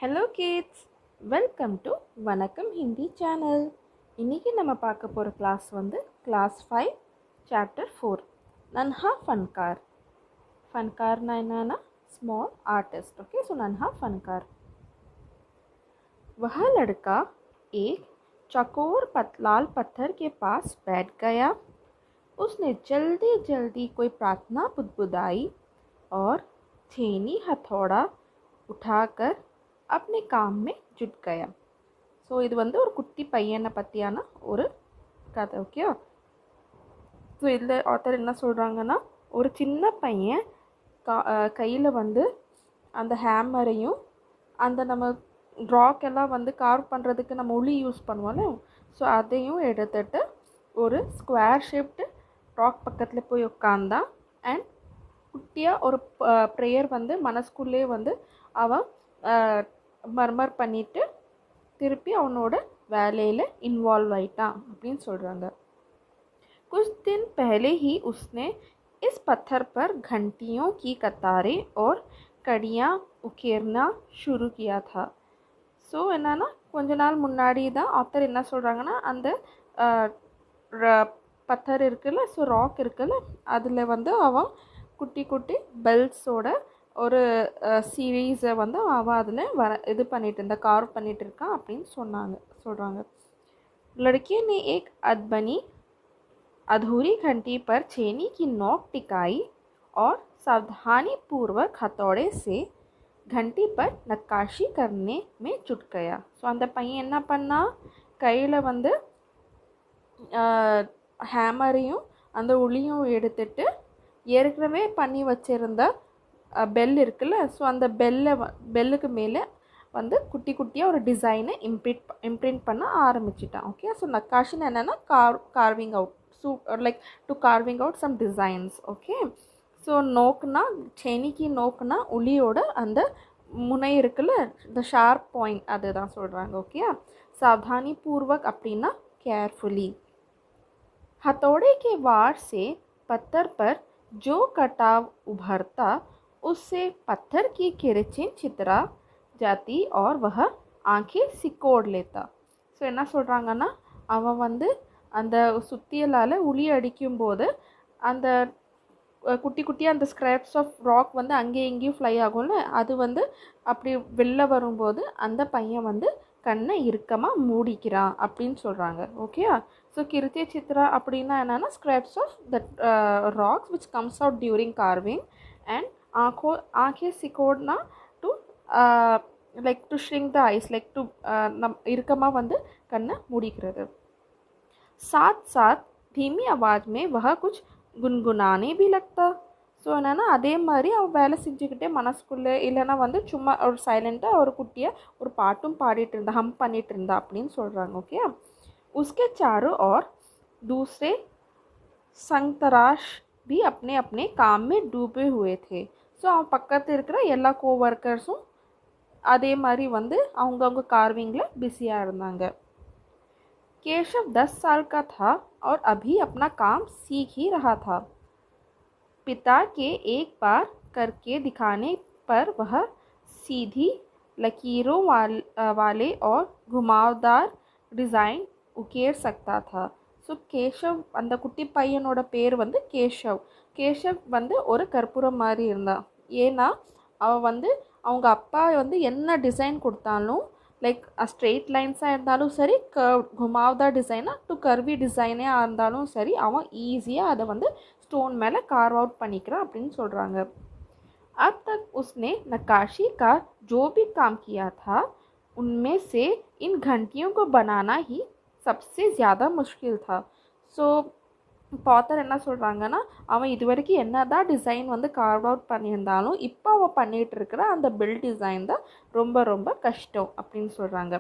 Hello kids, welcome to வணக்கம் Hindi channel. இன்றைக்கி நம்ம பார்க்க போகிற கிளாஸ் வந்து கிளாஸ் 5 சாப்டர் 4 நன்ஹா ஃபன்கார். ஃபன்கார்னா என்னன்னா ஸ்மால் आर्टिस्ट. ओके, सो नन्हा फनकार. वह लड़का एक चकोर लाल पत्थर के पास बैठ गया. उसने जल्दी जल्दी कोई प्रार्थना बुदबुदाई और छेनी हथौड़ा उठाकर अपने काम में जुट गया. ஸோ இது வந்து ஒரு குட்டி பையனை பற்றியான ஒரு கதை. ஓகே, ஸோ இதில் ஆத்தர் என்ன சொல்கிறாங்கன்னா, ஒரு சின்ன பையன் கையில் வந்து அந்த ஹேமரையும் அந்த நம்ம ராக் எல்லாம் வந்து கார்வ் பண்ணுறதுக்கு நம்ம உளி யூஸ் பண்ணுவோம்ல, ஸோ அதையும் எடுத்துகிட்டு ஒரு ஸ்கொயர் ஷேப்டு ராக் பக்கத்தில் போய் உட்காந்தான். அண்ட் குட்டியாக ஒரு ப்ரேயர் வந்து மனசுக்குள்ளே வந்து அவன் மர்மர் பண்ணிவிட்டு திருப்பி அவனோட வேலையில் இன்வால்வ் ஆயிட்டான் அப்படின்னு சொல்கிறாங்க. कुछ दिन पहले ही उसने इस पत्थर पर घंटियों की कतारें और कड़ियाँ उकेरना शुरू किया था. ஸோ என்னன்னா, கொஞ்ச நாள் முன்னாடி தான் ஆத்தர் என்ன சொல்கிறாங்கன்னா, அந்த பத்தர் இருக்குல்ல, ஸோ ராக் இருக்குல்ல, அதில் வந்து அவன் குட்டி குட்டி பெல்ட்ஸோட ஒரு சீரீஸை வந்து அவன் அதில் இது பண்ணிட்டு இருந்தா, கார்வ் பண்ணிட்டு இருக்கான் அப்படின்னு சொல்கிறாங்க. लड़के ने एक अदबनी अधूरी घंटी पर छेनी की नोक टिकाई और सावधानी पूर्वक हथौड़े से घंटी पर नक्काशी करने में जुट गया. ஸோ அந்த பையன் என்ன பண்ணா, கையில் வந்து ஹேமரையும் அந்த உளியும் எடுத்துட்டு ஏற்கனவே பண்ணி வச்சுருந்த பெல் இருக்குல்ல, ஸோ அந்த பெல்லுக்கு மேலே வந்து குட்டி குட்டியாக ஒரு டிசைனை இம்ப்ரிண்ட் பண்ண ஆரம்பிச்சிட்டான். ஓகே, ஸோ நக்காஷின்னு என்னென்னா carving out, like to carving out some designs. Okay, so நோக்குனா செனிக்கு நோக்குனா உளியோட அந்த முனை இருக்குல்ல, த ஷார்ப் பாயிண்ட், அதுதான் சொல்கிறாங்க. ஓகே, சாவதானி பூர்வக் அப்படின்னா கேர்ஃபுல்லி. हथौड़े के वार से पत्थर पर जो कटाव उभरता उससे पत्थर की किरचिन चित्रा जाती और वह आंखें सिकोड़ लेता. ஸோ என்ன சொல்கிறாங்கன்னா, அவன் வந்து அந்த சுத்தியலால் உளி அடிக்கும்போது அந்த குட்டி குட்டியாக அந்த ஸ்க்ராப்ஸ் ஆஃப் ராக் வந்து அங்கேயும் இங்கேயும் ஃப்ளை ஆகும்ல, அது வந்து அப்படி வெளில வரும்போது அந்த பையன் வந்து கண்ணை இறுக்கமாக மூடிக்கிறான் அப்படின்னு சொல்கிறாங்க. ஓகே, ஸோ கிருத்திய சித்ரா அப்படின்னா என்னென்னா scraps of that rocks which comes out during carving. And ஆங்கே சிக்கோட்னா to like to shrink the eyes, like to இறுக்கமாக வந்து கண்ணை மூடிக்கிறது. साथ साथ धीमी आवाज़ में वह कुछ गुनगुनाने भी लगता. ஸோ என்னென்னா அதே மாதிரி அவன் வேலை செஞ்சுக்கிட்டே மனசுக்குள்ளே இல்லைன்னா வந்து சும்மா ஒரு சைலண்ட்டாக ஒரு குட்டியாக ஒரு பாட்டும் பாடிட்டு இருந்தா, ஹம் பண்ணிட்டு இருந்தா அப்படின்னு சொல்கிறாங்க. ஓகே, उसके चारों ओर दूसरे संगतराश भी अपने अपने काम में डूबे हुए थे. ஸோ அவன் பக்கத்தில் இருக்கிற எல்லா கோவர்க்கர்ஸும் அதே மாதிரி வந்து அவங்கவுங்க கார்விங்கில் பிஸியாக இருந்தாங்க. केशव 10 साल का था और अभी अपना काम सीख ही रहा था. पिता के एक बार करके दिखाने पर वह सीधी लकीरों वाले और घुमावदार डिज़ाइन उकेर सकता था. ஸோ கேஷவ், அந்த குட்டி பையனோட பேர் வந்து கேஷவ் வந்து ஒரு கற்பூரம் மாதிரி இருந்தான். ஏன்னா அவன் வந்து அவங்க அப்பா வந்து என்ன டிசைன் கொடுத்தாலும், லைக் ஸ்ட்ரெயிட் லைன்ஸாக இருந்தாலும் சரி, घुमावदार டிசைனாக டு கர்வி டிசைனாக இருந்தாலும் சரி, அவன் ஈஸியாக அதை வந்து ஸ்டோன் மேலே கார்வ் அவுட் பண்ணிக்கிறான் அப்படின்னு சொல்கிறாங்க. अब तक उसने नक्काशी का जो भी काम किया था उनमें से इन घंटियों को बनाना ही सबसे ज़्यादा मुश्किल था. ஸோ பாத்தர் என்ன சொல்கிறாங்கன்னா, அவன் இது வரைக்கும் என்ன தான் டிசைன் வந்து கார்வ் அவுட் பண்ணியிருந்தாலும் இப்போ அவன் பண்ணிகிட்டு இருக்கிற அந்த பெல் डिज़ाइन தான் ரொம்ப ரொம்ப கஷ்டம் அப்படின்னு சொல்கிறாங்க.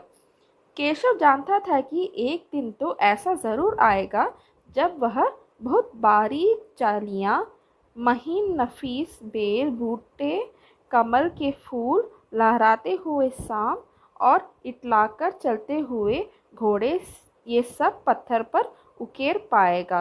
केशव जानता था कि एक दिन तो ऐसा ज़रूर आएगा जब वह बहुत बारीक जालियाँ, महीन नफीस बेल बूटे, कमल के फूल, लहराते हुए सांप और इटलाकर चलते हुए घोड़े, ये सब पत्थर पर उकेर पाएगा,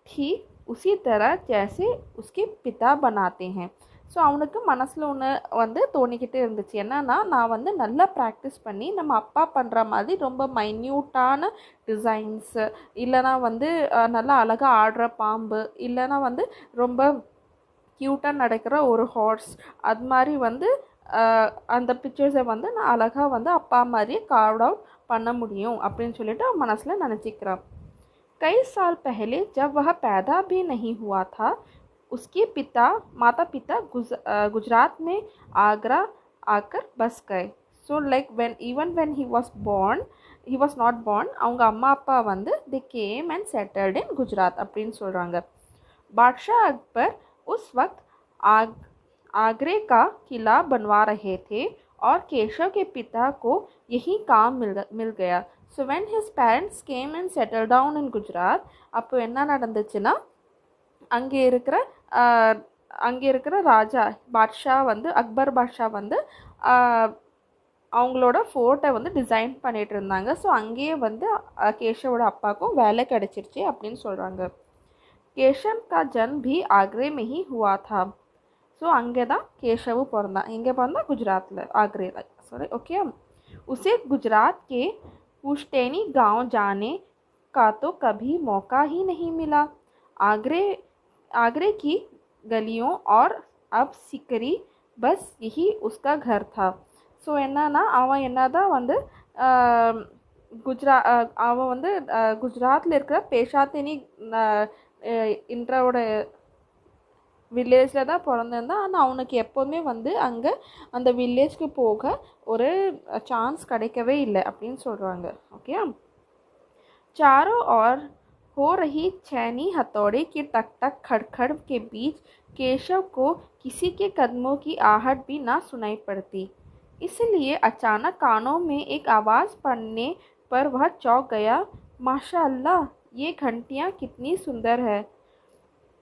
ठीक उसी तरह जैसे उसके पिता बनाते हैं. ஸோ அவனுக்கு மனசில் ஒன்று வந்து தோணிக்கிட்டே இருந்துச்சு, என்னன்னா நான் வந்து நல்லா ப்ராக்டிஸ் பண்ணி நம்ம அப்பா பண்ணுற மாதிரி ரொம்ப மைன்யூட்டான டிசைன்ஸு, இல்லைனா வந்து நல்லா அழகாக ஆடுற பாம்பு, இல்லைனா வந்து ரொம்ப க்யூட்டாக நடக்கிற ஒரு ஹார்ஸ், அது மாதிரி வந்து அந்த பிக்சர்ஸை வந்து நான் அழகாக வந்து அப்பா மாதிரியே கார்வ் அவுட் பண்ண முடியும் அப்படின்னு சொல்லிட்டு அவன் மனசில் நினச்சிக்கிறான். कई साल पहले जब वह पैदा भी नहीं हुआ था, उसके माता पिता गुजरात में आगरा आकर बस गए. So like when he was not born, அவங்க அம்மா அப்பா வந்து they came and settled in Gujarat அப்படின்னு சொல்கிறாங்க. बादशाह अकबर उस वक्त आगरे का किला बनवा रहे थे और केशव के पिता को यही काम मिल गया. So when his parents came and settled down in Gujarat, அப்போ என்ன நடந்துச்சுன்னா அங்கே இருக்கிற ராஜா பாட்ஷா வந்து அக்பர் பாட்ஷா வந்து அவங்களோட ஃபோர்ட்டை வந்து டிசைன் பண்ணிகிட்டு இருந்தாங்க. ஸோ அங்கேயே வந்து கேஷவோட அப்பாவுக்கும் வேலை கிடச்சிருச்சு அப்படின்னு சொல்கிறாங்க. केशव का जन्म भी आगरे में ही हुआ था. ஸோ அங்கே தான் கேஷவு பிறந்தான். எங்கே பிறந்தான்? குஜராத்தில், आगरे सॉरी ओके. उसे गुजरात के पुश्तैनी गांव जाने का तो कभी मौका ही नहीं मिला. आगरे की गलियों और अब सिकरी बस यही उसका घर था. ஸோ என்னன்னா அவன் என்னதான் வந்து அவன் வந்து குஜராத்தில் இருக்கிற பேஷாத்தினி இன்றோட வில்லேஜில் தான் பிறந்திருந்தான். ஆனால் அவனுக்கு எப்போதுமே வந்து அங்கே அந்த வில்லேஜ்க்கு போக ஒரு சான்ஸ் கிடைக்கவே இல்லை அப்படின்னு சொல்கிறாங்க. ஓகே. चारों ओर हो रही छैनी हथौड़े की टक टक खड़खड़ के बीच केशव को किसी के कदमों की आहट भी ना सुनाई पड़ती. इसलिए अचानक कानों में एक आवाज़ पड़ने पर वह चौंक गया. माशाअल्लाह, ये घंटियाँ कितनी सुंदर है,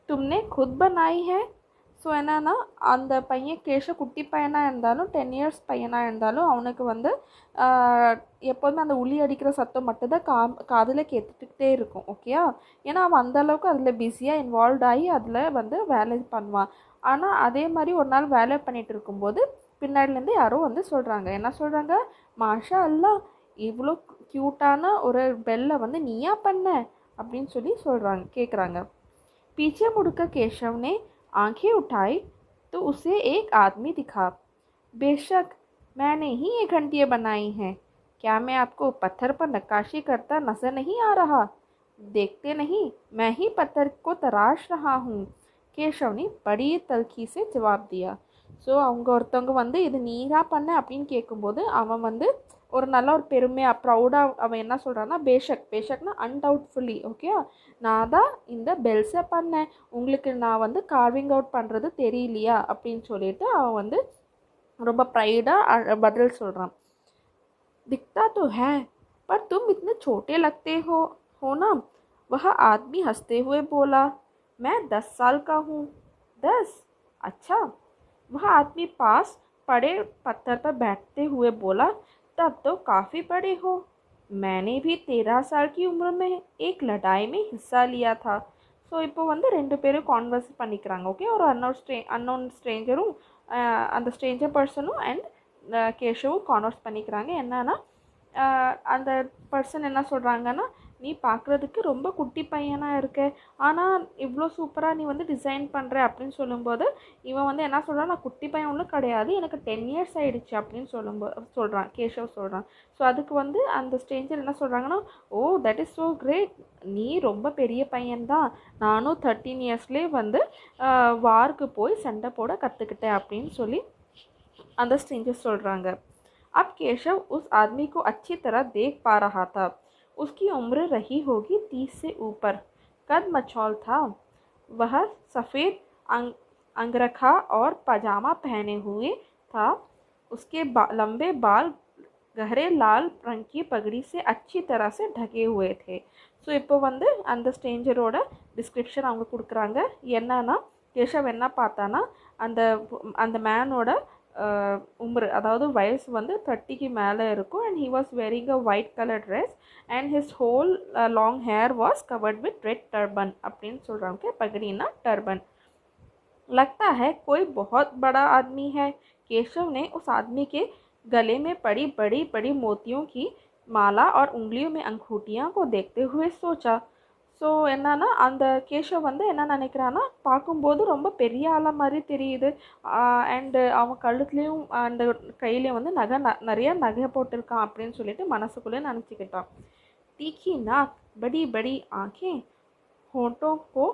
तुमने खुद बनाई है. ஸோ என்னன்னா அந்த பையன் கேஷவ் குட்டி பையனாக இருந்தாலும் 10 years பையனாக இருந்தாலும் அவனுக்கு வந்து எப்போதுமே அந்த உளி அடிக்கிற சத்தம் மட்டும்தான் காதில் கேட்டுக்கிட்டே இருக்கும். ஓகேயா? ஏன்னா அவன் அந்தளவுக்கு அதில் பிஸியாக இன்வால்வ் ஆகி அதில் வந்து வேலை பண்ணுவான். ஆனால் அதே மாதிரி ஒரு நாள் வேலை பண்ணிகிட்டு இருக்கும்போது பின்னாடிலேருந்து யாரோ வந்து சொல்கிறாங்க. என்ன சொல்கிறாங்க? மாஷா அல்லா, இவ்வளோ க்யூட்டான ஒரு பெல்லை வந்து நீயா பண்ண அப்படின்னு சொல்கிறாங்க, கேட்குறாங்க. पीछे मुड़कर केशव ने आंखें उठाई तो उसे एक आदमी दिखा. बेशक मैंने ही ये घंटियाँ बनाई हैं. क्या मैं आपको पत्थर पर नक्काशी करता नजर नहीं आ रहा? देखते नहीं, मैं ही पत्थर को तराश रहा हूँ. केशव ने बड़ी तल्खी से जवाब दिया. ஸோ அவங்க ஒருத்தவங்க வந்து இது நீரா பண்ண அப்படின்னு கேட்கும்போது அவன் வந்து ஒரு நல்ல ஒரு பெருமையாக ப்ரௌடாக அவன் என்ன சொல்கிறான்னா, பேஷக்னா அன்டவுட்ஃபுல்லி, ஓகே, நான் தான் இந்த பெல்ஸை பண்ணேன், உங்களுக்கு நான் வந்து கார்விங் அவுட் பண்ணுறது தெரியலையா அப்படின்னு சொல்லிட்டு அவன் வந்து ரொம்ப ப்ரைடாக பதில் சொல்கிறான். दिखता तो है, पर तुम इतने छोटे लगते हो ना. वह आदमी हंसते हुए बोला. मैं 10 साल का हूँ. 10? अच्छा. वह आदमी पास पड़े पत्थर पर बैठते हुए बोला. तब तो काफ़ी बड़े हो. मैंने भी 13 साल की उम्र में एक लड़ाई में हिस्सा लिया था. ஸோ இப்போ வந்து 2 பேரும் கான்வர்ஸ் பண்ணிக்கிறாங்க. ஓகே, ஒரு அன்னோன் ஸ்ட்ரேஞ்சரும் அந்த ஸ்ட்ரேஞ்சர் பர்சனும் அண்ட் கேஷவும் கான்வர்ஸ் பண்ணிக்கிறாங்க. என்னன்னா அந்த பர்சன் என்ன சொல்கிறாங்கன்னா, நீ பார்க்குறதுக்கு ரொம்ப குட்டி பையனாக இருக்க, ஆனால் இவ்வளோ சூப்பராக நீ வந்து டிசைன் பண்ணுற அப்படின்னு சொல்லும்போது இவன் வந்து என்ன சொல்கிறான், நான் குட்டி பையன் ஒன்றும் கிடையாது, எனக்கு 10 years ஆகிடுச்சு அப்படின்னு சொல்கிறான், கேஷவ் சொல்கிறான். ஸோ அதுக்கு வந்து அந்த ஸ்ட்ரேஞ்சர் என்ன சொல்கிறாங்கன்னா, oh that is so great, நீ ரொம்ப பெரிய பையன்தான், நானும் 13 yearsலேயே வந்து வார்க்கு போய் சண்டை போட கற்றுக்கிட்டேன் அப்படின்னு சொல்லி அந்த ஸ்ட்ரேஞ்சர் சொல்கிறாங்க. अब केशव उस आदमी को अच्छी तरह देख पा रहा था. उसकी उम्र रही होगी 30 से ऊपर. कद मचौल था. वह सफ़ेद अंगरखा और पजामा पहने हुए था. उसके लंबे बाल गहरे लाल रंग की पगड़ी से अच्छी तरह से ढके हुए थे. ஸோ இப்போ வந்து அந்த ஸ்ட்ரேஞ்சரோட டிஸ்கிரிப்ஷன் அவங்க கொடுக்குறாங்க. என்னன்னா கேஷவ் என்ன பார்த்தானா, அந்த மேனோட அதாவது வயசு வந்து 30க்கு மேலே இருக்கும். And he was wearing a white colour dress and his whole long hair was covered with red turban அப்படின்னு சொல்கிறாங்க. பகடின்னா டர்பன். लगता है कोई बहुत बड़ा आदमी है। केशव ने उस आदमी के गले में पड़ी बड़ी बड़ी मोतियों की माला और उंगलियों में अंगूठियां को देखते हुए सोचा। ஸோ என்னன்னா அந்த கேஷவ் வந்து என்ன நினைக்கிறான்னா, பார்க்கும்போது ரொம்ப பெரிய ஆளா மாதிரி தெரியுது. அண்டு அவன் கழுத்துலேயும் அந்த கையிலையும் வந்து நகை நிறைய நகை போட்டிருக்கான் அப்படின்னு சொல்லிட்டு மனசுக்குள்ளே நினச்சிக்கிட்டான். तीखी नाक, बड़ी बड़ी आंखें, होठों को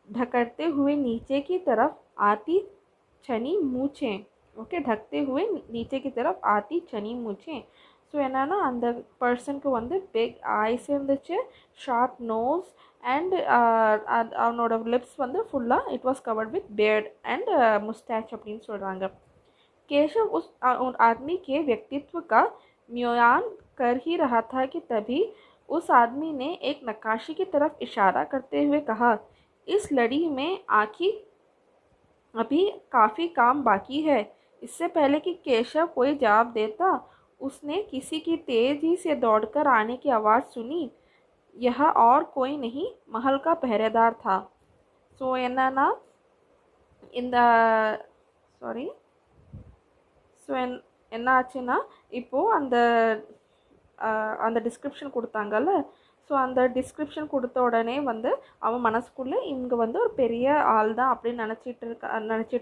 ढकते हुए नीचे की तरफ आती छनी मूछें. ஓகே, ढकते हुए नीचे की तरफ आती छनी मूछें. ஸோ என்னன்னா அந்த பர்சனுக்கு வந்து பிக் ஐஸ் இருந்துச்சு, ஷார்ப் நோஸ் அண்ட் அவனோட லிப்ஸ் வந்து ஃபுல்லாக it was covered with beard and moustache அப்படின்னு சொல்கிறாங்க. केशव उस आदमी के व्यक्तित्व का म्यान कर ही रहा था कि तभी उस आदमी ने एक नक्काशी की तरफ इशारा करते हुए कहा, इस लड़ी में आखिर अभी काफ़ी काम बाकी है. इससे पहले कि केशव कोई जवाब देता, उसने किसी की तेजी से दौड़कर आने की आवाज़ सुनी. यह और कोई नहीं, महल का पहरेदार था. ஸோ என்னன்னா இந்த சாரி ஸோ என்ன ஆச்சுன்னா, இப்போது அந்த டிஸ்கிரிப்ஷன் கொடுத்தாங்கல்ல, ஸோ அந்த டிஸ்கிரிப்ஷன் கொடுத்த உடனே வந்து அவன் மனசுக்குள்ளே இவங்க வந்து ஒரு பெரிய ஆள் தான் அப்படின்னு நினச்சிட்டு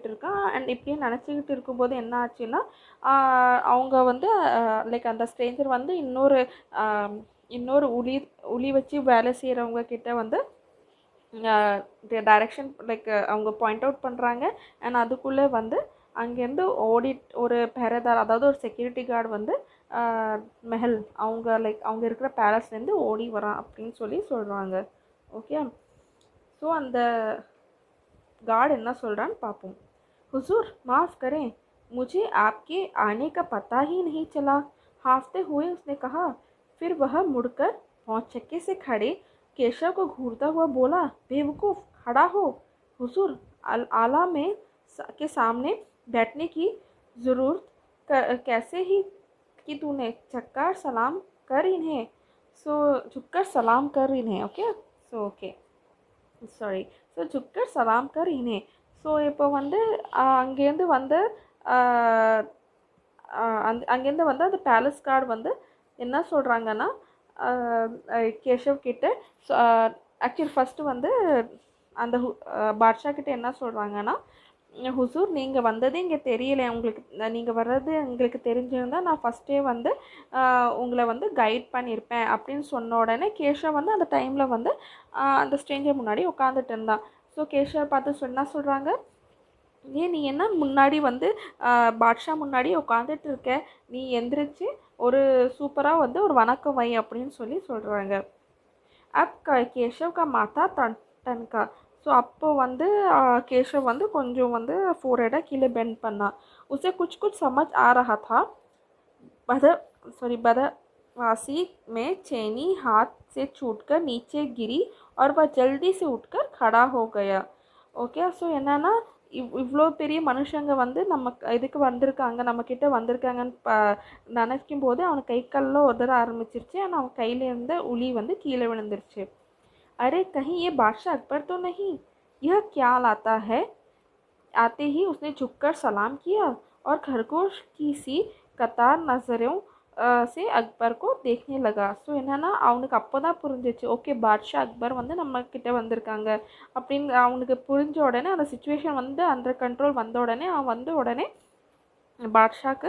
இருக்கான். அண்ட் இப்படியே நினச்சிக்கிட்டு இருக்கும்போது என்ன ஆச்சுன்னா, அவங்க வந்து லைக் அந்த ஸ்ட்ரேஞ்சர் வந்து இன்னொரு உளி வச்சு வேலை செய்கிறவங்க கிட்ட வந்து டைரெக்ஷன் லைக் அவங்க பாயிண்ட் அவுட் பண்ணுறாங்க. அண்ட் அதுக்குள்ளே வந்து அங்கேருந்து ஒரு பெஹரேதார், அதாவது ஒரு செக்யூரிட்டி கார்டு வந்து மெஹல் அவங்க இருக்கிற பேலஸ்லேருந்து ஓடி வரான் அப்படின்னு சொல்கிறாங்க. ஓகே, ஸோ அந்த गार्ड என்ன சொல்கிறான்னு பார்ப்போம். हुजूर माफ़ करें, मुझे आपके आने का पता ही नहीं चला, हाँफते हुए उसने कहा. फिर वह मुड़कर भौचक्के से खड़े केशव को घूरता हुआ बोला, बेवकूफ़, खड़ा हो. हुजूर आला में के सामने बैठने की ज़रूरत कैसे ही कि तूने झुककर सलाम कर इन्हें. ஸோ झुककर सलाम कर इन्हें. Okay, so okay sorry so झुककर सलाम कर इन्हें. ஸோ இப்போ வந்து அங்கேருந்து வந்து அந்த பேலஸ் கார்டு வந்து என்ன சொல்கிறாங்கன்னா, கேஷவ் கிட்ட ஆக்சுவலி ஃபஸ்ட்டு வந்து அந்த பாட்ஷா கிட்ட என்ன சொல்கிறாங்கன்னா, ஹுசூர் நீங்கள் வந்தது இங்கே தெரியல, உங்களுக்கு நீங்கள் வர்றது எங்களுக்கு தெரிஞ்சிருந்தால் நான் ஃபஸ்ட்டே வந்து உங்களை வந்து கைட் பண்ணியிருப்பேன் அப்படின்னு சொன்ன உடனே கேஷவ் வந்து அந்த டைமில் வந்து அந்த ஸ்ட்ரேஞ்சர் முன்னாடி உட்காந்துட்டு இருந்தான். ஸோ கேஷவ் பார்த்து என்ன சொல்கிறாங்க, நீ என்ன முன்னாடி வந்து பாட்ஷா முன்னாடி உட்காந்துட்டு இருக்க, நீ எந்திரிச்சு ஒரு சூப்பராக வந்து ஒரு வணக்கம் வை அப்படின்னு சொல்கிறாங்க. அப் கேஷவ் கா மாதா டன்கா. ஸோ அப்போ வந்து கேஷவ் வந்து கொஞ்சம் வந்து ஃபோர்ஹெடை கீழே பெண்ட் பண்ணான். उसे कुछ समझ आ रहा था. बदवासी में चैनी हाथ से छूटकर नीचे गिरी और वह जल्दी से उठकर खड़ा हो गया. ஓகே, ஸோ என்னென்னா இவ்வளோ பெரிய மனுஷங்க வந்து நம்ம இதுக்கு வந்திருக்காங்க, நம்மக்கிட்ட வந்திருக்காங்கன்னு நினைக்கும் போது அவனுக்கு கை காலில் உதற ஆரம்பிச்சிருச்சு. ஆனால் அவன் கையில் இருந்த உளி வந்து கீழே விழுந்துருச்சு. अरे कहीं ये बादशाह अकबर तो नहीं, यह क्या लाता है. आते ही उसने झुककर सलाम किया और खरगोश की सी कतार नजरों से अकबर को देखने लगा. ஸோ என்னென்னா அவனுக்கு அப்போ தான் புரிஞ்சிச்சு, ஓகே பாட்ஷா அக்பர் வந்து நம்மக்கிட்ட வந்திருக்காங்க அப்படின்னு அவனுக்கு புரிஞ்ச உடனே அந்த சுச்சுவேஷன் வந்து அண்டர் கண்ட்ரோல் வந்த உடனே அவன் வந்து உடனே बादशाह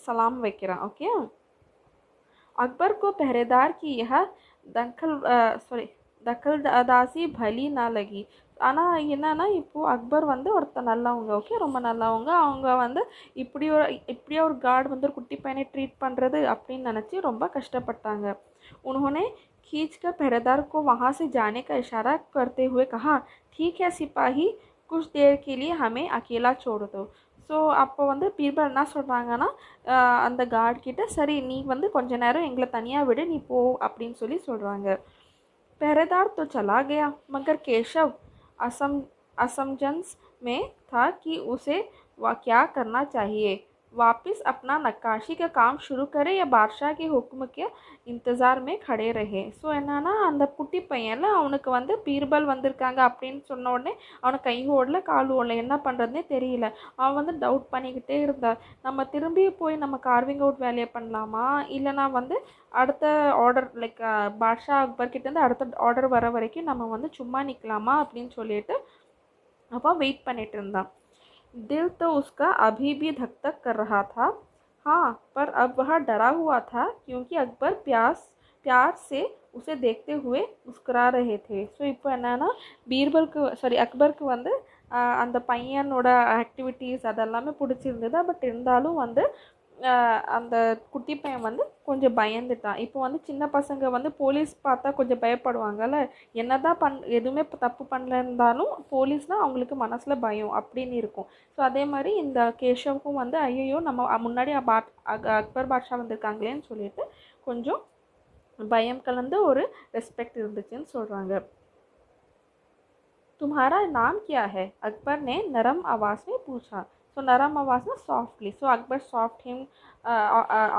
सलाम வைக்கிறான். ஓகே, अकबर को पहरेदार की यह दखलदासी भली ना लगी. ஆனால் என்னன்னா இப்போது அக்பர் வந்து ஒருத்தர் நல்லவங்க, ஓகே ரொம்ப நல்லவங்க, அவங்க வந்து இப்படியே ஒரு கார்டு வந்து ஒரு குட்டி பையனை ட்ரீட் பண்ணுறது அப்படின்னு நினச்சி ரொம்ப கஷ்டப்பட்டாங்க. उन्होंने खींचकर पहरेदार को वहाँ से जाने का इशारा करते हुए कहा, ठीक है सिपाही, कुछ देर के लिए हमें अकेला छोड़ दो. ஸோ அப்போ வந்து பீர்பால் என்ன சொல்கிறாங்கன்னா, அந்த கார்ட்கிட்ட சரி நீ வந்து கொஞ்ச நேரம் எங்களை தனியாக விடு, நீ போ அப்படின்னு சொல்கிறாங்க. पहरेदार तो चला गया, मगर केशव असमंजस में था कि उसे क्या करना चाहिए. वापस अपना नक्काशी का काम शुरू करे या बादशाह के हुक्म के इंतज़ार में खड़े रहे. ஸோ என்னன்னா அந்த குட்டி பையன்ல அவனுக்கு வந்து பீர்பல் வந்திருக்காங்க அப்படின்னு சொன்ன உடனே அவனுக்கு கை ஓடல கால் ஓடல, என்ன பண்ணுறதுனே தெரியல. அவன் வந்து டவுட் பண்ணிக்கிட்டே இருந்தான். நம்ம திரும்பி போய் நம்ம கார்விங் அவுட் வேலையை பண்ணலாமா, இல்லைனா வந்து அடுத்த ஆர்டர் லைக் பாட்ஷா அக்பர் கிட்டேருந்து அடுத்த ஆர்டர் வர வரைக்கும் நம்ம வந்து சும்மா நிற்கலாமா அப்படின்னு சொல்லிட்டு அப்போ வெயிட் பண்ணிட்டு இருந்தான். दिल तो उसका अभी भी धक धक कर रहा था. हाँ, पर अब वह डरा हुआ था क्योंकि अकबर प्यार से उसे देखते हुए मुस्कुरा रहे थे. ஸோ இப்போ என்னென்னா அக்பருக்கு வந்து அந்த பையனோட ஆக்டிவிட்டீஸ் அதெல்லாமே பிடிச்சிருந்தது. பட் இருந்தாலும் வந்து அந்த குட்டி பையன் வந்து கொஞ்சம் பயந்துட்டான். இப்போ வந்து சின்ன பசங்க வந்து போலீஸ் பார்த்தா கொஞ்சம் பயப்படுவாங்கல்ல, என்னதான் எதுவுமே தப்பு பண்ணலஇருந்தாலும் போலீஸ்னால் அவங்களுக்கு மனசில் பயம் அப்படின்னு இருக்கும். ஸோ அதே மாதிரி இந்த கேஷவுக்கும் வந்து ஐயோ நம்ம முன்னாடி அக்பர் பாட்ஷா வந்திருக்காங்களேன்னு சொல்லிட்டு கொஞ்சம் பயம் கலந்து ஒரு ரெஸ்பெக்ட் இருந்துச்சுன்னு சொல்கிறாங்க. तुम्हारा नाम क्या है? अकबर ने नरम आवाज़ में पूछा. So नरम आवाज़ में softly. So Akbar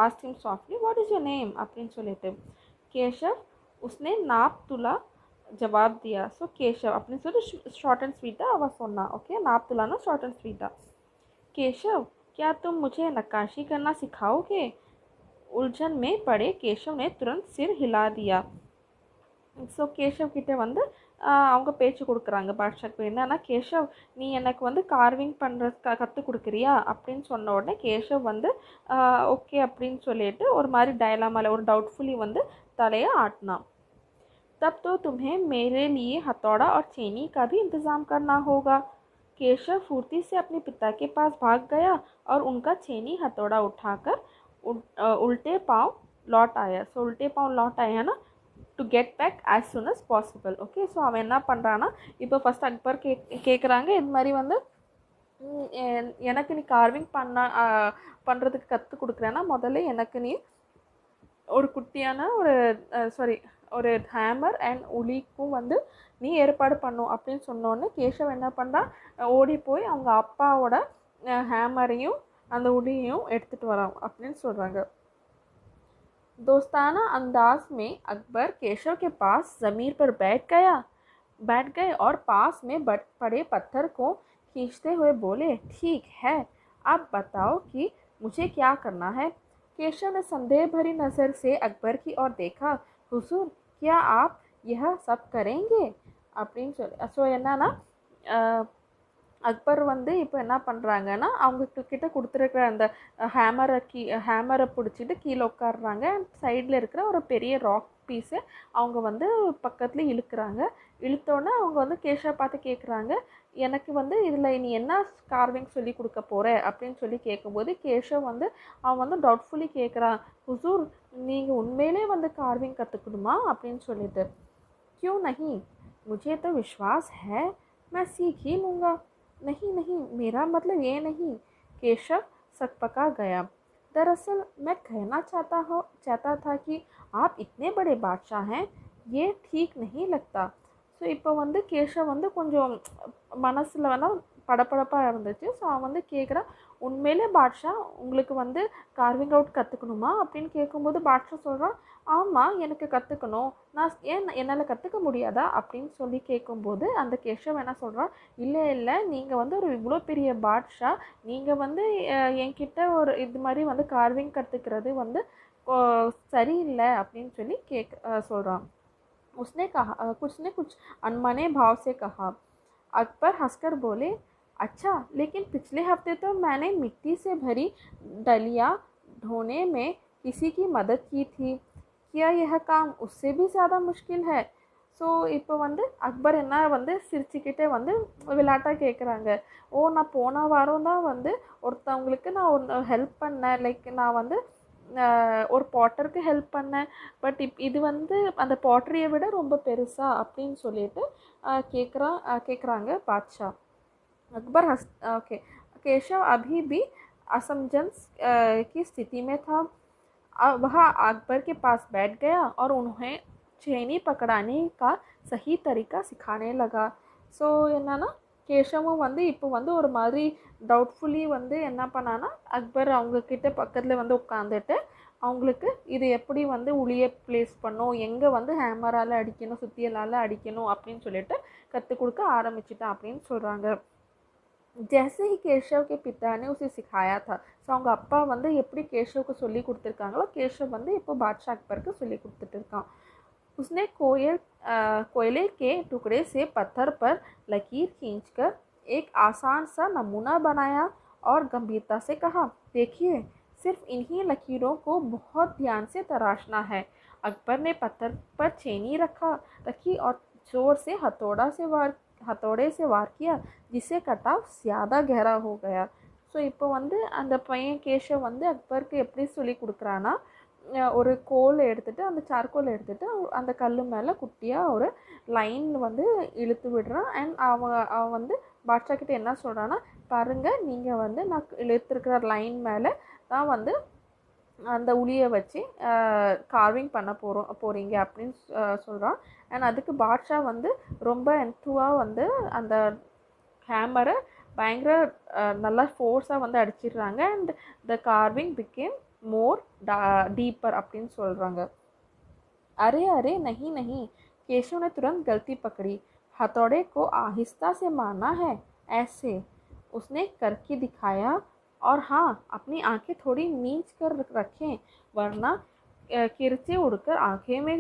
asked him softly, what is your name? அப்படின்னு சொல்லிட்டு केशव उसने नाप तुला जवाब दिया. ஸோ केशव அப்படின்னு சொல்லிட்டு ஷார்ட் அண்ட் ஸ்வீட்டாக அவள் சொன்னான். ஓகே, नाप तुलाना ஷார்ட் அண்ட் स्वीटा. केशव क्या तुम मुझे नक्काशी करना सिखाओगे? उलझन में पड़े केशव ने तुरंत सिर हिला दिया. ஸோ கேஷவ் கிட்டே வந்து அவங்க பேச்சு கொடுக்குறாங்க பாட்ஷாக்கு. என்னன்னா, கேஷவ் நீ எனக்கு வந்து கார்விங் பண்ணுறது கற்றுக் கொடுக்குறியா அப்படின்னு சொன்ன உடனே கேஷவ் வந்து ஓகே அப்படின்னு சொல்லிட்டு ஒரு மாதிரி டயலாமால ஒரு டவுட்ஃபுல்லி வந்து தலையை ஆட்டினான். तब तो तुम्हें मेरे लिए हथौड़ा और छेनी का भी इंतज़ाम करना होगा. केशव फुर्ती से अपने पिता के पास भाग गया और उनका छेनी हथौड़ा उठाकर उल्टे पाँव लौट आया. ஸோ उल्टे पाँव लौट आया ना, to get back as soon as possible. Okay, so அவன் என்ன பண்ணுறான்னா, இப்போ ஃபஸ்ட் அக்பர் கேட்குறாங்க இது மாதிரி வந்து எனக்கு நீ கார்விங் பண்ணுறதுக்கு கற்றுக் கொடுக்குறேன்னா முதல்ல எனக்கு நீ ஒரு குட்டியான ஒரு ஹேமர் அண்ட் உளிக்கும் வந்து நீ ஏற்பாடு பண்ணும் அப்படின்னு சொன்னோன்னே கேஷவ் என்ன பண்ணுறான், ஓடி போய் அவங்க அப்பாவோட ஹேமரையும் அந்த உளியையும் எடுத்துகிட்டு வரான் அப்படின்னு சொல்கிறாங்க. दोस्ताना अंदाज में अकबर केशव के पास ज़मीन पर बैठ गए और पास में पड़े पत्थर को खींचते हुए बोले, ठीक है, अब बताओ कि मुझे क्या करना है. केशव ने संदेह भरी नज़र से अकबर की ओर देखा. हुजूर, क्या आप यह सब करेंगे? அப்படின்னு சொல்லி ஸோ என்னன்னா, அக்பர் வந்து இப்போ என்ன பண்ணுறாங்கன்னா, அவங்க கிட்ட கொடுத்துருக்குற அந்த ஹேமரை பிடிச்சிட்டு கீழே உட்காடுறாங்க. சைடில் இருக்கிற ஒரு பெரிய ராக் பீஸை அவங்க வந்து பக்கத்தில் இழுக்கிறாங்க. இழுத்தோன்னே அவங்க வந்து கேஷவை பார்த்து கேட்குறாங்க, எனக்கு வந்து இதில் நீ என்ன கார்விங் சொல்லி கொடுக்க போகிற அப்படின்னு சொல்லி கேட்கும்போது கேஷவ் வந்து அவன் வந்து டவுட்ஃபுல்லி கேட்குறான், हुजूर நீங்கள் உண்மையிலே வந்து கார்விங் கற்றுக்கணுமா அப்படின்னு சொல்லிட்டு. क्यों नहीं, मुझे तो विश्वास है मैं सीख ही लूँगा. नहीं नहीं, मेरा मतलब ये नहीं. केशव सकपका गया. दरअसल मैं कहना चाहता था कि आप इतने बड़े बादशाह हैं, ये ठीक नहीं लगता. ஸோ இப்போ வந்து கேஷவ் வந்து கொஞ்சம் மனசில் வேணால் படப்படப்பாக இருந்துச்சு. ஸோ அவன் வந்து கேட்குறான், உண்மையிலே பாட்ஷா உங்களுக்கு வந்து கார்விங் அவுட் கற்றுக்கணுமா அப்படின்னு கேட்கும்போது பாட்ஷா சொல்கிறான், ஆமாம் எனக்கு கற்றுக்கணும், நான் என்னால் கற்றுக்க முடியாதா அப்படின்னு சொல்லி கேட்கும்போது அந்த கேஷவ் என்ன சொல்கிறான், இல்லை நீங்கள் வந்து ஒரு இவ்வளோ பெரிய பாட்ஷா, நீங்கள் வந்து என்கிட்ட ஒரு இது மாதிரி வந்து கார்விங் கற்றுக்கிறது வந்து சரியில்லை அப்படின்னு சொல்லி சொல்கிறான். उसने कुछ अनमने भाव से कहा. अकबर हंसकर बोले, अच्छा, लेकिन पिछले हफ्ते तो मैंने मिट्टी से भरी डलिया ढोने में किसी की मदद की थी. क्या यह काम उससे भी ज़्यादा मुश्किल है? ஸோ இப்போ வந்து அக்பர் என்ன வந்து சிரிச்சுக்கிட்டே வந்து விளையாட்டாக கேட்குறாங்க, நான் போன வாரம் தான் வந்து ஒருத்தவங்களுக்கு நான் ஒன்று ஹெல்ப் பண்ணேன், லைக் நான் வந்து ஒரு பாட்டருக்கு ஹெல்ப் பண்ணேன், பட் இது வந்து அந்த பாட்டரியை விட ரொம்ப பெருசா அப்படின்னு சொல்லிட்டு கேட்குறாங்க பாட்ஷா. अकबर ओके केशव अभी भी असमंजस की स्थिति में था. वह अकबर के पास बैठ गया और उन्हें छेनी पकड़ाने का सही तरीका सिखाने लगा. ஸோ என்னன்னா, கேஷவும் வந்து இப்போ வந்து ஒரு மாதிரி டவுட்ஃபுல்லி வந்து என்ன பண்ணான்னா அக்பர் அவங்கக்கிட்ட பக்கத்தில் வந்து உட்காந்துட்டு அவங்களுக்கு இது எப்படி வந்து உளியை ப்ளேஸ் பண்ணும், எங்கே வந்து ஹேமரால் அடிக்கணும், சுத்தியலால் அடிக்கணும் அப்படின்னு சொல்லிட்டு கற்றுக் கொடுக்க ஆரம்பிச்சிட்டான் அப்படின்னு சொல்கிறாங்க. जैसे ही केशव के पिता ने उसे सिखाया था, ஸோ அவங்க அப்பா வந்து எப்படி கேஷவுக்கு சொல்லி கொடுத்துருக்காங்களோ கேஷவ் வந்து இப்போ பாட்ஷா அக்பருக்கு சொல்லி கொடுத்துட்டு இருக்கான். उसने कोयले के टुकड़े से पत्थर पर लकीर खींचकर एक आसान सा नमूना बनाया और गंभीरता से कहा, देखिए सिर्फ इन्हीं लकीरों को बहुत ध्यान से तराशना है। अकबर ने पत्थर पर छेनी रखी और जोर से हथौड़े से वार किया, जिससे कटाव ज़्यादा गहरा हो गया. ஸோ இப்போ வந்து அந்த பையன் கேஷவ் வந்து அக்பருக்கு எப்படி சொல்லி கொடுக்குறான்னா, ஒரு கோலை எடுத்துகிட்டு அந்த சார்கோலை எடுத்துகிட்டு அந்த கல் மேலே குட்டியாக ஒரு லைன் வந்து இழுத்து விடுறான். அண்ட் அவன் வந்து பாட்ஷா கிட்ட என்ன சொல்கிறான்னா, பாருங்கள் நீங்கள் வந்து நான் இழுத்துருக்கிற லைன் மேலே தான் வந்து அந்த உளியை வச்சு கார்விங் பண்ண போகிறீங்க அப்படின்னு சொல்கிறான். அண்ட் அதுக்கு பாட்ஷா வந்து ரொம்ப என்துவாக வந்து அந்த ஹேமரை பயங்கர நல்லா ஃபோர்ஸாக வந்து அடிச்சிடுறாங்க. And the carving became more deeper அப்படின்னு சொல்கிறாங்க. अरे अरे नहीं नहीं, केशव ने तुरंत गलती पकड़ी, हथौड़े को आहिस्ता से मारना है, ऐसे उसने करके दिखाया. और हाँ, अपनी आंखें थोड़ी नीच कर रखें वरना किरचे उड़कर आंखें में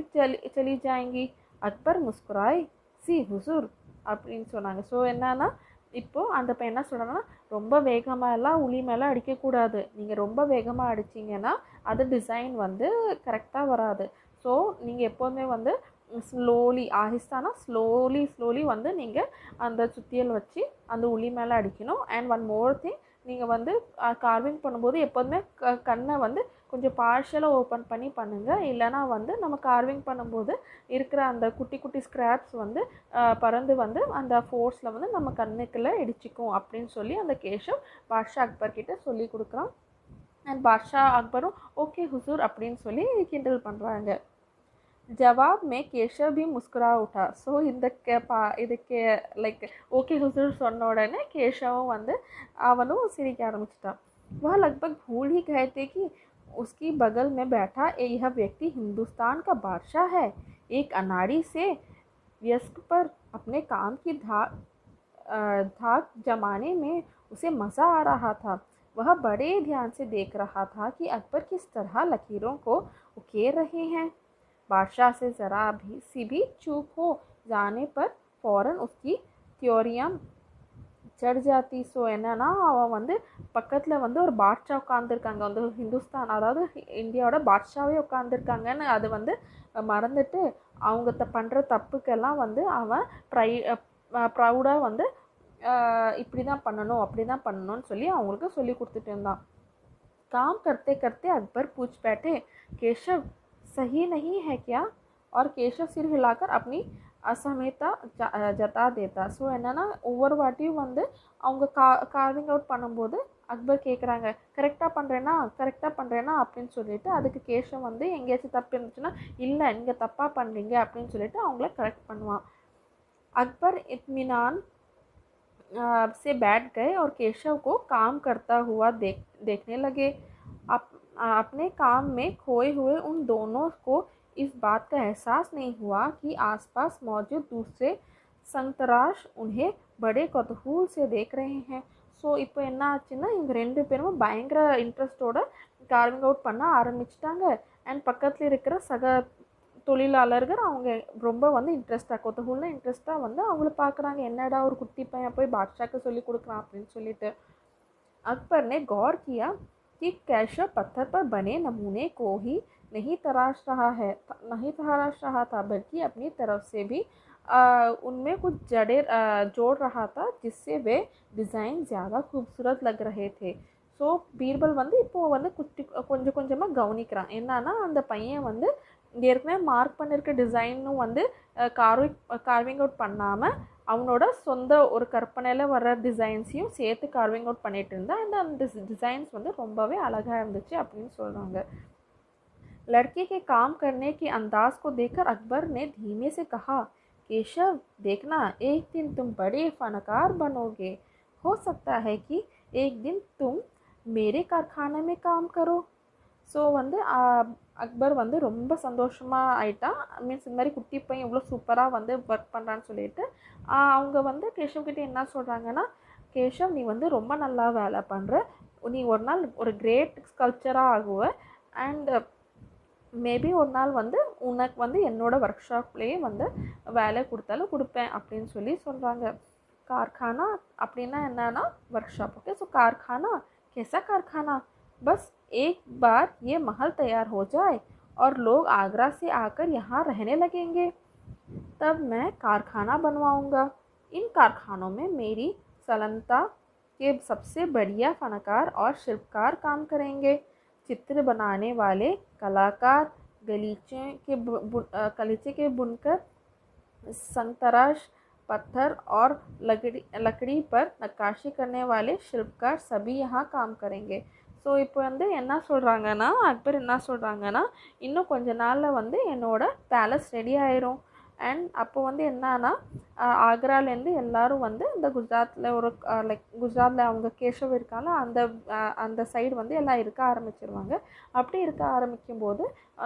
चली जाएंगी. अकबर मुस्कुराए, सी हुजूर அப்படின்னு சொன்னாங்க. ஸோ என்னன்னா இப்போது அந்த பையன் என்ன சொல்கிறாங்கன்னா, ரொம்ப வேகமாக எல்லாம் உளி மேலே அடிக்கக்கூடாது, நீங்கள் ரொம்ப வேகமாக அடிச்சிங்கன்னா அது டிசைன் வந்து கரெக்டாக வராது. ஸோ நீங்கள் எப்போதுமே வந்து ஸ்லோலி ஆஹிஸ்தானா ஸ்லோலி வந்து நீங்கள் அந்த சுத்தியல் வச்சு அந்த உளி மேலே அடிக்கணும். அண்ட் ஒன் மோர் திங், நீங்கள் வந்து கார்விங் பண்ணும்போது எப்போதுமே கண்ணை வந்து கொஞ்சம் பார்ஷியலாக ஓப்பன் பண்ணி பண்ணுங்கள். இல்லைனா வந்து நம்ம கார்விங் பண்ணும்போது இருக்கிற அந்த குட்டி குட்டி ஸ்க்ராப்ஸ் வந்து பறந்து வந்து அந்த ஃபோர்ஸில் வந்து நம்ம கண்ணுக்குள்ளே இடிச்சிக்கும் அப்படின்னு சொல்லி அந்த கேஷவ் பாட்ஷா அக்பர் கிட்ட சொல்லி கொடுக்குறான். அண்ட் பாட்ஷா அக்பரும் ஓகே ஹுசூர் அப்படின்னு சொல்லி கிண்டல் பண்ணுறாங்க. जवाब में केशव भी मुस्कुरा उठा. ஸோ இதுக்கு லைக் ஓகே ஹுசூர் சொன்ன உடனே கேஷவும் வந்து அவனும் சிரிக்க ஆரம்பிச்சிட்டான். वह लगभग भूल ही गए थे कि उसकी बगल में बैठा यह व्यक्ति हिंदुस्तान का बादशाह है. एक अनाड़ी से व्यस्क पर अपने काम की धाक जमाने में उसे मज़ा आ रहा था. वह बड़े ध्यान से देख रहा था कि अकबर किस तरह लकीरों को उकेर रहे हैं. बादशाह से ज़रा भी चूक हो जाने पर फ़ौरन उसकी தியோரியா चढ़ जाती. ஸோ என்னன்னா அவன் வந்து பக்கத்தில் வந்து ஒரு பாட்ஷா உட்காந்துருக்காங்க, வந்து ஹிந்துஸ்தான் அதாவது இந்தியாவோட பாட்ஷாவே உட்காந்துருக்காங்கன்னு அது வந்து மறந்துட்டு அவங்க பண்ணுற தப்புக்கெல்லாம் வந்து அவன் ப்ரௌடாக வந்து இப்படி தான் பண்ணணும் அப்படி தான் பண்ணணும்னு சொல்லி அவங்களுக்கு சொல்லி கொடுத்துட்டு இருந்தான். काम करते करते अकबर पूछ बैठे, केशव सही नहीं है क्या? और केशव सिर हिलाकर अपनी असहमता जता देता. ஸோ என்னென்னா ஒவ்வொரு வாட்டியும் வந்து அவங்க கார்விங் அவுட் பண்ணும்போது அக்பர் கேட்குறாங்க, கரெக்டாக பண்ணுறேன்னா அப்படின்னு சொல்லிட்டு அதுக்கு கேஷவ் வந்து எங்கேயாச்சும் தப்பு இருந்துச்சுன்னா இல்லை நீங்கள் தப்பாக பண்ணுறீங்க அப்படின்னு சொல்லிட்டு அவங்கள கரெக்ட் பண்ணுவான். अकबर इत्मीनान से बैठ गए और केशव को काम करता हुआ देखने लगे. अपने काम में खोए हुए उन दोनों को इस बात का एहसास नहीं हुआ कि आसपास मौजूद दूसरे संतराश उन्हें बड़े कौतूहल से देख रहे हैं. ஸோ இப்போ என்ன ஆச்சுன்னா இவங்க ரெண்டு பேரும் பயங்கர இன்ட்ரெஸ்டோட கார்விங் அவுட் பண்ண ஆரம்பிச்சிட்டாங்க. அண்ட் பக்கத்தில் இருக்கிற சக தொழிலாளர்கள் அவங்க ரொம்ப வந்து இன்ட்ரெஸ்ட்டாக வந்து அவங்கள பார்க்குறாங்க, என்னடா ஒரு குட்டி பையன் போய் பாட்ஷாக்கு சொல்லி கொடுக்குறான் அப்படின்னு சொல்லிட்டு. अकबर ने गौर किया कि केशव पत्थर पर बने नमूने को ही नहीं तराश रहा था बल्कि अपनी तरफ से भी उनमें कुछ जड़े जोड़ रहा था जिससे वे डिज़ाइन ज़्यादा खूबसूरत लग रहे थे. ஸோ பீர்பல் வந்து இப்போது வந்து கொஞ்சம் கொஞ்சமாக கவனிக்கிறான். என்னன்னா அந்த பையன் வந்து ஏற்கனவே மார்க் பண்ணியிருக்க டிசைனும் வந்து கார்விங் அவுட் பண்ணாமல் அவனோட சொந்த ஒரு கற்பனையில் வர டிசைன்ஸையும் சேர்த்து கார்விங் அவுட் பண்ணிகிட்டு இருந்தான். அண்ட் அந்த டிசைன்ஸ் வந்து ரொம்பவே அழகாக இருந்துச்சு அப்படின்னு சொல்கிறாங்க. लड़के के काम करने के अंदाज को देखकर अकबर ने धीमे से कहा, केशव देखना, एक दिन तुम बड़े फनकार बनोगे, हो सकता है कि एक दिन तुम मेरे कारखाने में काम करो. ஸோ வந்து அக்பர் வந்து ரொம்ப சந்தோஷமாக ஆயிட்டான். மீன்ஸ் இந்த மாதிரி குட்டி பையன் இவ்வளோ சூப்பராக வந்து ஒர்க் பண்ணுறான்னு சொல்லிட்டு அவங்க வந்து கேஷவ் கிட்டே என்ன சொல்கிறாங்கன்னா, கேஷவ் நீ வந்து ரொம்ப நல்லா வேலை பண்ணுற, நீ ஒரு நாள் ஒரு கிரேட் ஸ்கல்ப்சராக ஆகுவ, அண்ட் மேபி ஒரு நாள் வந்து உனக்கு வந்து என்னோடய ஒர்க் ஷாப்லேயே வந்து வேலை கொடுத்தாலும் கொடுப்பேன் அப்படின்னு சொல்லி சொல்கிறாங்க. कारखाना அப்படின்னா என்னன்னா ஒர்க் ஷாப். ओके, सो कारखाना कैसा कारखाना, बस एक बार ये महल तैयार हो जाए और लोग आगरा से आकर यहाँ रहने लगेंगे, तब मैं कारखाना बनवाऊँगा. इन कारखानों में मेरी सल्तनत के सबसे बढ़िया फनकार और शिल्पकार काम करेंगे. चित्र बनाने वाले कलाकार, गलीचे के बुनकर, संतराश पत्थर और लकड़ी पर नक्काशी करने वाले शिल्पकार सभी यहाँ काम करेंगे. ஸோ இப்போ வந்து என்ன சொல்கிறாங்கன்னா, அக்பர் என்ன சொல்கிறாங்கன்னா, இன்னும் கொஞ்ச நாளில் வந்து என்னோடய பேலஸ் ரெடி ஆயிரும். அண்ட் அப்போ வந்து என்னன்னா ஆக்ராலேருந்து எல்லோரும் வந்து இந்த குஜராத்தில் ஒரு லைக் குஜராத்தில் அவங்க கேஷவ் இருக்காங்க, அந்த சைடு வந்து எல்லாம் இருக்க ஆரம்பிச்சிருவாங்க. அப்படி இருக்க ஆரம்பிக்கும்போது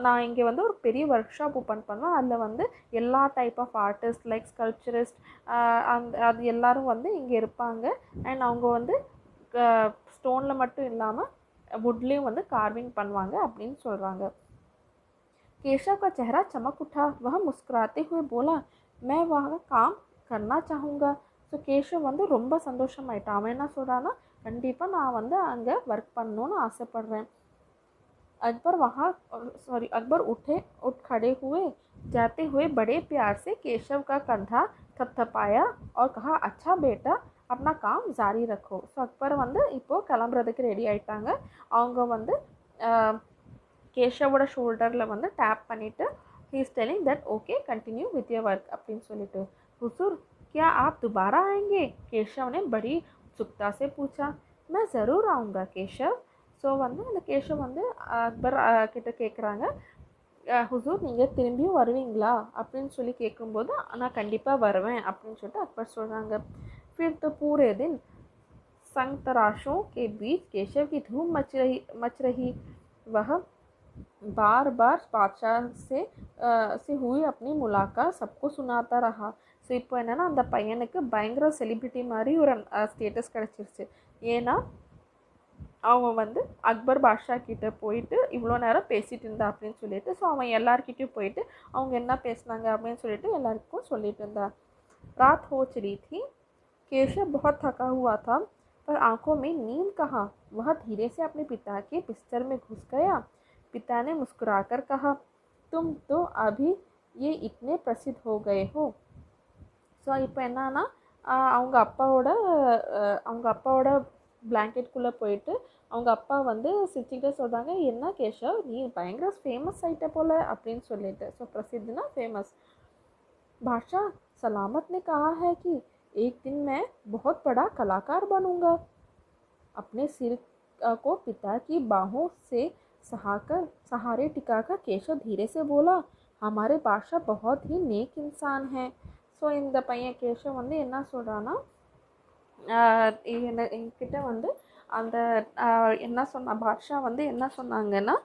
நான் இங்கே வந்து ஒரு பெரிய ஒர்க் ஷாப் ஓப்பன் பண்ணுவேன். அதில் வந்து எல்லா டைப் ஆஃப் ஆர்டிஸ்ட் லைக் ஸ்கல்ப்சரிஸ்ட் அது எல்லோரும் வந்து இங்கே இருப்பாங்க. அண்ட் அவங்க வந்து ஸ்டோனில் மட்டும் இல்லாமல் வுட்லேயும் வந்து கார்விங் பண்ணுவாங்க அப்படின்னு சொல்கிறாங்க. केशव का चेहरा चमक उठा. वह मुस्कुराते हुए बोला, मैं वह काम करना चाहूँगा. ஸோ கேஷவ் வந்து ரொம்ப சந்தோஷமாயிட்டான். அவன் என்ன சொல்கிறான்னா, கண்டிப்பாக நான் வந்து அங்கே ஒர்க் பண்ணணுன்னு ஆசைப்பட்றேன். अकबर उठ खड़े हुए, जाते हुए बड़े प्यार से केशव का कंधा थपथपाया और कहा, अच्छा बेटा, अपना काम जारी रखो. ஸோ அக்பர் வந்து இப்போது கிளம்புறதுக்கு ரெடி ஆகிட்டாங்க. அவங்க வந்து கேஷவோட ஷோல்டரில் வந்து டேப் பண்ணிவிட்டு he is telling that okay continue with your work அப்படின்னு சொல்லிட்டு, हुजूर क्या आप दोबारा आएंगे, केशव ने बड़ी उत्सुकता से पूछा. मैं ज़रूर आऊँगा केशव. ஸோ வந்து அந்த கேஷவ் வந்து அக்பர் கிட்ட கேட்குறாங்க, हुजूर நீங்கள் திரும்பியும் வருவீங்களா அப்படின்னு சொல்லி கேட்கும்போது, நான் கண்டிப்பாக வருவேன் அப்படின்னு சொல்லிட்டு अकबर சொல்கிறாங்க. फिर तो पूरे दिन संग तराशों के बीच केशव की धूम मच रही. वह बार बार बादशाह से हुई अपनी मुलाकात सबको सुनाता रहा. ஸோ இப்போ என்னென்னா அந்த பையனுக்கு பயங்கர செலிப்ரிட்டி மாதிரி ஒரு ஸ்டேட்டஸ் கிடச்சிருச்சு. ஏன்னா அவன் வந்து அக்பர் பாட்ஷா கிட்டே போயிட்டு இவ்வளோ நேரம் பேசிகிட்டு இருந்தா அப்படின்னு சொல்லிட்டு, ஸோ அவன் எல்லார்கிட்டையும் போயிட்டு அவங்க என்ன பேசினாங்க அப்படின்னு சொல்லிட்டு எல்லாருக்கும் சொல்லிட்டு இருந்தா. रात हो चली थी. केशव बहुत थका हुआ था, पर आंखों में नींद कहाँ. वह धीरे से अपने पिता के बिस्तर में घुस गया. पिता ने मुस्कुराकर कहा, तुम तो अभी ये इतने प्रसिद्ध हो गए हो. ஸோ இப்போ என்னன்னா அவங்க அப்பாவோட பிளாங்கெட்குள்ளே போயிட்டு அவங்க அப்பா வந்து சிரிச்சுக்கிட்டே சொல்கிறாங்க, என்ன கேஷவ் நீ பயங்கர ஃபேமஸ் ஆகிட்ட போல் அப்படின்னு சொல்லிட்டு. ஸோ பிரசித்துனா ஃபேமஸ். बादशाह सलामत ने कहा है कि एक दिन मैं बहुत बड़ा कलाकार बनूंगा. अपने सिर को पिता की बाहों से सहारे टिकाकर केशव धीरे से बोला, हमारे बादशाह बहुत ही नेक इंसान हैं. ஸோ இந்த பையன் கேஷவ் வந்து என்ன சொல்கிறான்னா, என்கிட்ட வந்து அந்த என்ன பாட்ஷா வந்து என்ன சொன்னாங்கன்னா,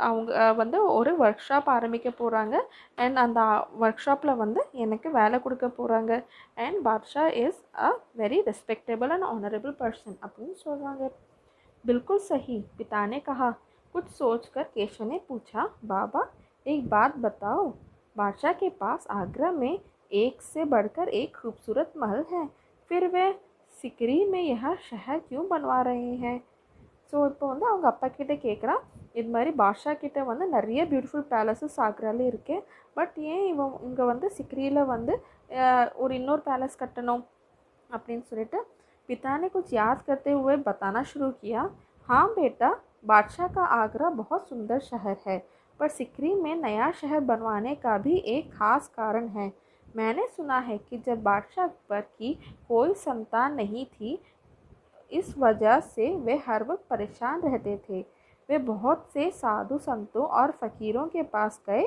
அவங்க வந்து ஒரு ஒர்க் ஷாப் ஆரம்பிக்க போகிறாங்க. அண்ட் அந்த ஒர்க் ஷாப்பில் வந்து எனக்கு வேலை கொடுக்க போகிறாங்க. And Basha is a very respectable and honourable person அப்படின்னு சொல்கிறாங்க. बिल्कुल सही, पिता ने कहा. कुछ सोचकर केशव ने पूछा, बाबा एक बात बताओ, बादशाह के पास आगरा में एक से बढ़कर एक खूबसूरत महल है, फिर वे सिकरी में यह शहर क्यों बनवा रहे हैं. ஸோ இப்போ வந்து அவங்க அப்பா கிட்டே கேட்குறான், இது மாதிரி பாட்ஷா கிட்டே வந்து நிறைய பியூட்டிஃபுல் பேலஸஸ் ஆக்ராலே இருக்கு, பட் ஏன் இங்கே வந்து சிக்ரியில் வந்து ஒரு இன்னொரு பேலஸ் கட்டணும் அப்படின்னு சொல்லிட்டு पिता ने कुछ याद करते हुए बताना शुरू किया. हाँ बेटा, बादशाह का आगरा बहुत सुंदर शहर है, पर सिकरी में नया शहर बनवाने का भी एक ख़ास कारण है. मैंने सुना है कि जब बादशाह अकबर की कोई संतान नहीं थी, इस वजह से वे हर वक्त परेशान रहते थे. वे बहुत से साधु संतों और फ़कीरों के पास गए.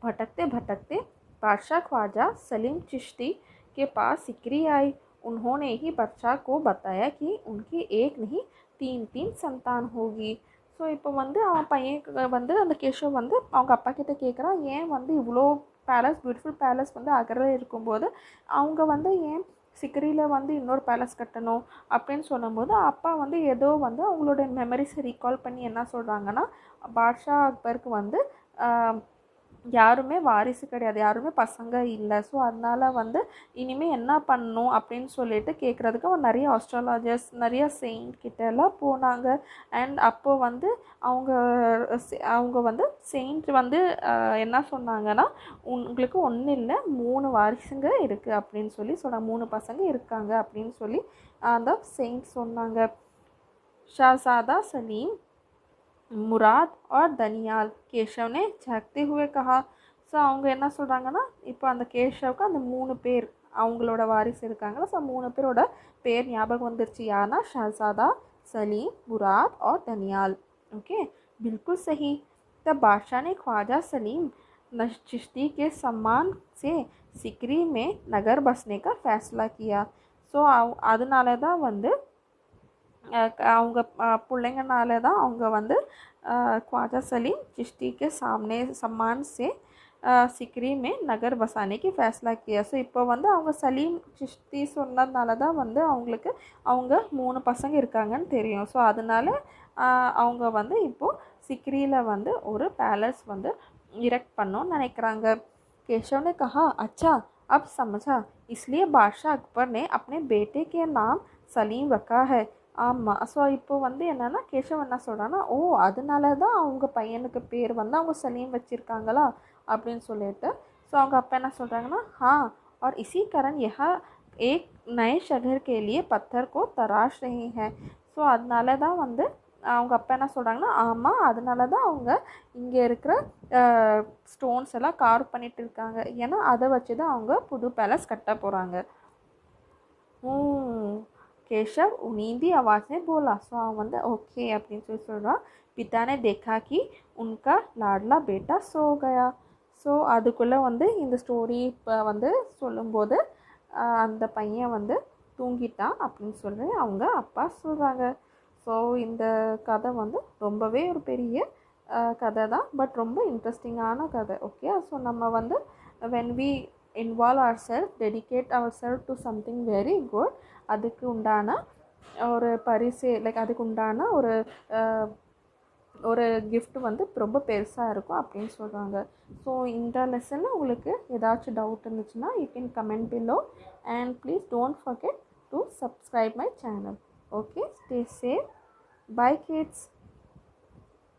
भटकते भटकते बादशाह ख्वाजा सलीम चिश्ती के पास सिकरी आई। उन्होंने ही बादशाह को बताया कि उनकी एक नहीं तीन तीन संतान होगी. ஸோ இப்போ வந்து அவன் பையன் வந்து அந்த கேஷவ் வந்து அவங்க அப்பா கிட்ட கேட்குறான், ஏன் வந்து இவ்வளோ பேலஸ் பியூட்டிஃபுல் பேலஸ் வந்து அகரில் இருக்கும்போது அவங்க வந்து ஏன் சிக்கரியில் வந்து இன்னொரு பேலஸ் கட்டணும் அப்படின்னு சொல்லும்போது அப்பா வந்து ஏதோ வந்து அவங்களோட மெமரிஸை ரீகால் பண்ணி என்ன சொல்கிறாங்கன்னா, பாட்ஷா அக்பருக்கு வந்து யாருமே வாரிசு கிடையாது, யாருமே பசங்க இல்லை. ஸோ அதனால் வந்து இனிமேல் என்ன பண்ணணும் அப்படின்னு சொல்லிட்டு கேட்குறதுக்கு அவன் நிறைய ஆஸ்ட்ராலஜர்ஸ் நிறைய செயின்ட் கிட்டெல்லாம் போனாங்க. அண்ட் அப்போது வந்து அவங்க வந்து செயின்ட் வந்து என்ன சொன்னாங்கன்னா, உங்களுக்கு ஒன்றும் இல்லை 3 வாரிசுங்க இருக்குது அப்படின்னு சொல்லி சொன்னாங்க, 3 பசங்க இருக்காங்க அப்படின்னு சொல்லி அந்த செயின்ட் சொன்னாங்க. ஷாசாதா சலீம், मुराद और दनियाल केशव ने झांकते हुए कहा. ஸோ அவங்க என்ன சொல்கிறாங்கன்னா, இப்போ அந்த கேஷவுக்கு அந்த 3 பேர் அவங்களோட வாரிசு இருக்காங்களா, ஸோ 3 பேரோட பேர் ஞாபகம் வந்துருச்சு. யாருன்னா ஷஹजादा, सलीम, मुराद और दनियाल. ओके, बिल्कुल सही. तब बादशाह ने ख्वाजा सलीम चिश्ती के सम्मान से सिकरी में नगर बसने का फैसला किया. ஸோ அதனால தான் வந்து அவங்க பிள்ளைங்கனால தான் அவங்க வந்து ख्वाजा सलीम चिश्ती के सामने सम्मान से सिकरी में नगर बसाने की फैसला किया. ஸோ இப்போ வந்து அவங்க சலீம் சிஷ்டி சொன்னதுனால தான் வந்து அவங்களுக்கு அவங்க 3 பசங்க இருக்காங்கன்னு தெரியும். ஸோ அதனால அவங்க வந்து இப்போது சிக்ரியில் வந்து ஒரு பேலஸ் வந்து इरेक्ट பண்ணணும்னு நினைக்கிறாங்க. केशव ने कहा, अच्छा अब समझा, इसलिए बादशाह अकबर ने अपने बेटे के नाम सलीम रखा है. ஆமாம். ஸோ இப்போ வந்து என்னென்னா கேஷவ் என்ன சொல்கிறான்னா, ஓ அதனால தான் அவங்க பையனுக்கு பேர் வந்து அவங்க சலீம் வச்சுருக்காங்களா அப்படின்னு சொல்லிட்டு. ஸோ அவங்க அப்பா என்ன சொல்கிறாங்கன்னா, हाँ और इसी कारण यह एक नए शहर के लिए पत्थर को तराश रहे हैं. ஸோ அதனால தான் வந்து அவங்க அப்பா என்ன சொல்கிறாங்கன்னா, ஆமாம் அதனால தான் அவங்க இங்கே இருக்கிற ஸ்டோன்ஸ் எல்லாம் கார்வ் பண்ணிகிட்டு இருக்காங்க, ஏன்னா அதை வச்சு தான் அவங்க புது பேலஸ் கட்ட போகிறாங்க. केशव उनींदी आवाज़ में बोला. सो அவன் வந்து ஓகே அப்படின்னு சொல்லி சொல்கிறான். पिता ने देखा कि उनका लाडला बेटा सो गया. ஸோ அதுக்குள்ளே வந்து இந்த ஸ்டோரி இப்போ வந்து சொல்லும்போது அந்த பையன் வந்து தூங்கிட்டான் அப்படின்னு சொல்லி அவங்க அப்பா சொல்கிறாங்க. ஸோ இந்த கதை வந்து ரொம்பவே ஒரு பெரிய கதை தான், பட் ரொம்ப இன்ட்ரெஸ்டிங்கான கதை. ஓகே, ஸோ நம்ம வந்து when we involve our self, dedicate our self to something very good, அதுக்கு உண்டான ஒரு பரிசு அதுக்கு உண்டான ஒரு கிஃப்ட் வந்து ரொம்ப பெருசாக இருக்கும் அப்படின்னு சொல்கிறாங்க. ஸோ இந்த லெசனில் உங்களுக்கு ஏதாச்சும் டவுட் இருந்துச்சுன்னா you can comment below and please don't forget to subscribe my channel. Okay, stay safe. Bye kids.